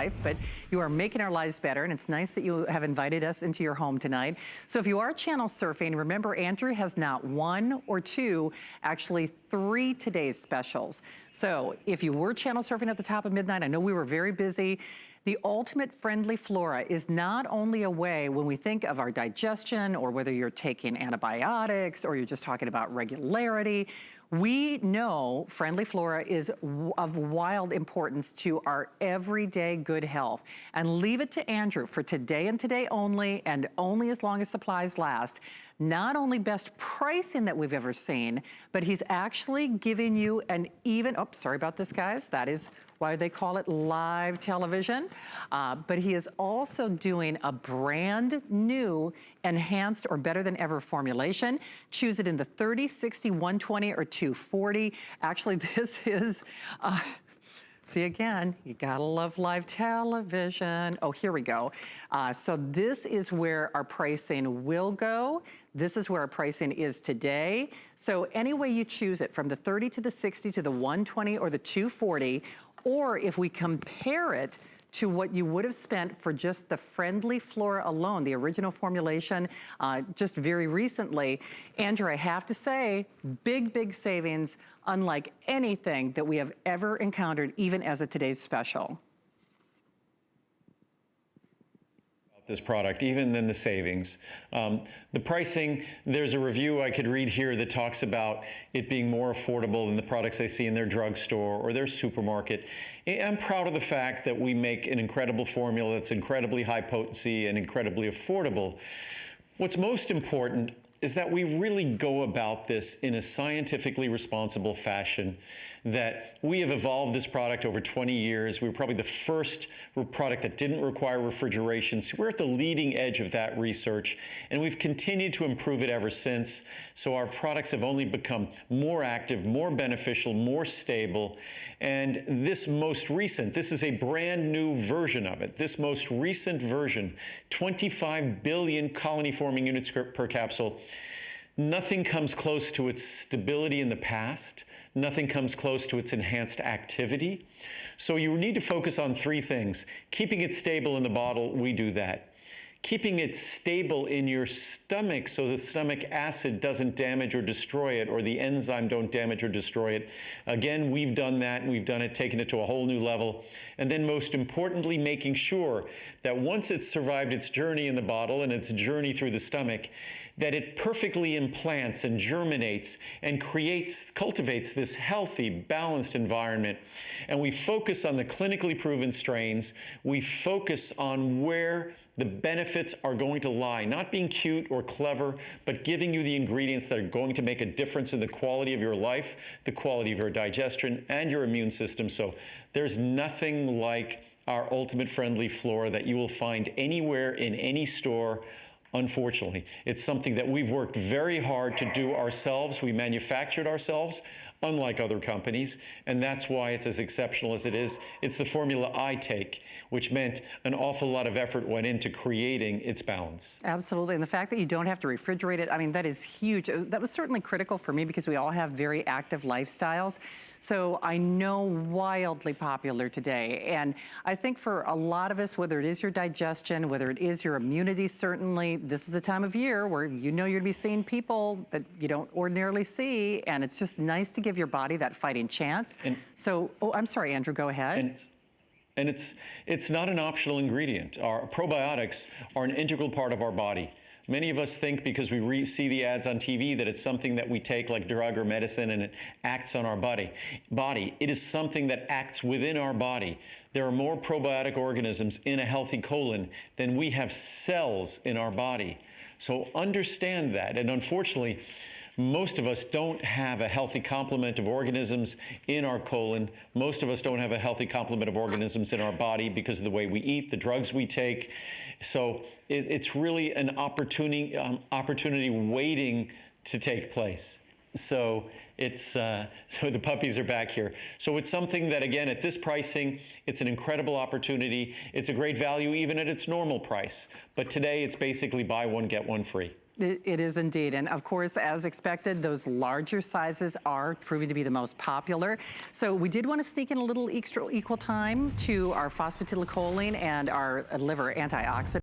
life, but you are making our lives better, and it's nice that you have invited us into your home tonight. So if you are channel surfing, remember Andrew has not one or two, actually 3 today's specials. So if you were channel surfing at the top of midnight, I know we were very busy. The ultimate Friendly Flora is not only a way when we think of our digestion, or whether you're taking antibiotics or you're just talking about regularity. We know Friendly Flora is of wild importance to our everyday good health. And leave it to Andrew for today and today only, and only as long as supplies last. Not only best pricing that we've ever seen, but he's actually giving you an even, oh, sorry about this, guys. That is why they call it live television. But he is also doing a brand new enhanced or better than ever formulation. Choose it in the 30, 60, 120, or 240. Actually, this is, see again, you gotta love live television. Oh, here we go. So this is where our pricing will go. This is where our pricing is today. So any way you choose it, from the 30 to the 60 to the 120 or the 240, or if we compare it to what you would have spent for just the Friendly Flora alone, the original formulation, just very recently. Andrew, I have to say, big, big savings, unlike anything that we have ever encountered, even as a today's special. This product, even than the savings. The pricing, there's a review I could read here that talks about it being more affordable than the products they see in their drugstore or their supermarket. I'm proud of the fact that we make an incredible formula that's incredibly high potency and incredibly affordable. What's most important is that we really go about this in a scientifically responsible fashion, that we have evolved this product over 20 years. We were probably the first product that didn't require refrigeration. So we're at the leading edge of that research, and we've continued to improve it ever since. So our products have only become more active, more beneficial, more stable. And this most recent, this is a brand new version of it. This most recent version, 25 billion colony forming units per capsule. Nothing comes close to its stability in the past. Nothing comes close to its enhanced activity. So you need to focus on 3 things. Keeping it stable in the bottle, we do that. Keeping it stable in your stomach so the stomach acid doesn't damage or destroy it, or the enzyme don't damage or destroy it. Again, we've done that, and we've done it, taken it to a whole new level. And then most importantly, making sure that once it's survived its journey in the bottle and its journey through the stomach, that it perfectly implants and germinates and cultivates this healthy, balanced environment. And we focus on the clinically proven strains. We focus on where the benefits are going to lie, not being cute or clever, but giving you the ingredients that are going to make a difference in the quality of your life, the quality of your digestion, and your immune system. So there's nothing like our Ultimate Friendly Flora that you will find anywhere in any store. Unfortunately, it's something that we've worked very hard to do ourselves. We manufactured ourselves, unlike other companies, and that's why it's as exceptional as it is. It's the formula I take, which meant an awful lot of effort went into creating its balance. Absolutely, and the fact that you don't have to refrigerate it, I mean, that is huge. That was certainly critical for me because we all have very active lifestyles. So I know wildly popular today. And I think for a lot of us, whether it is your digestion, whether it is your immunity, certainly, this is a time of year where you know you're gonna be seeing people that you don't ordinarily see, and it's just nice to give your body that fighting chance. So, oh, I'm sorry, Andrew, go ahead. And it's not an optional ingredient. Our probiotics are an integral part of our body. Many of us think because we see the ads on TV that it's something that we take like drug or medicine and it acts on our body. It is something that acts within our body. There are more probiotic organisms in a healthy colon than we have cells in our body. So understand that. And unfortunately, most of us don't have a healthy complement of organisms in our colon. Most of us don't have a healthy complement of organisms in our body because of the way we eat, the drugs we take. So it's really an opportunity waiting to take place. So so the puppies are back here. So it's something that, again, at this pricing, it's an incredible opportunity. It's a great value even at its normal price. But today, it's basically buy one, get one free. It is indeed. And of course, as expected, those larger sizes are proving to be the most popular. So we did want to sneak in a little extra equal time to our phosphatidylcholine and our liver antioxidant.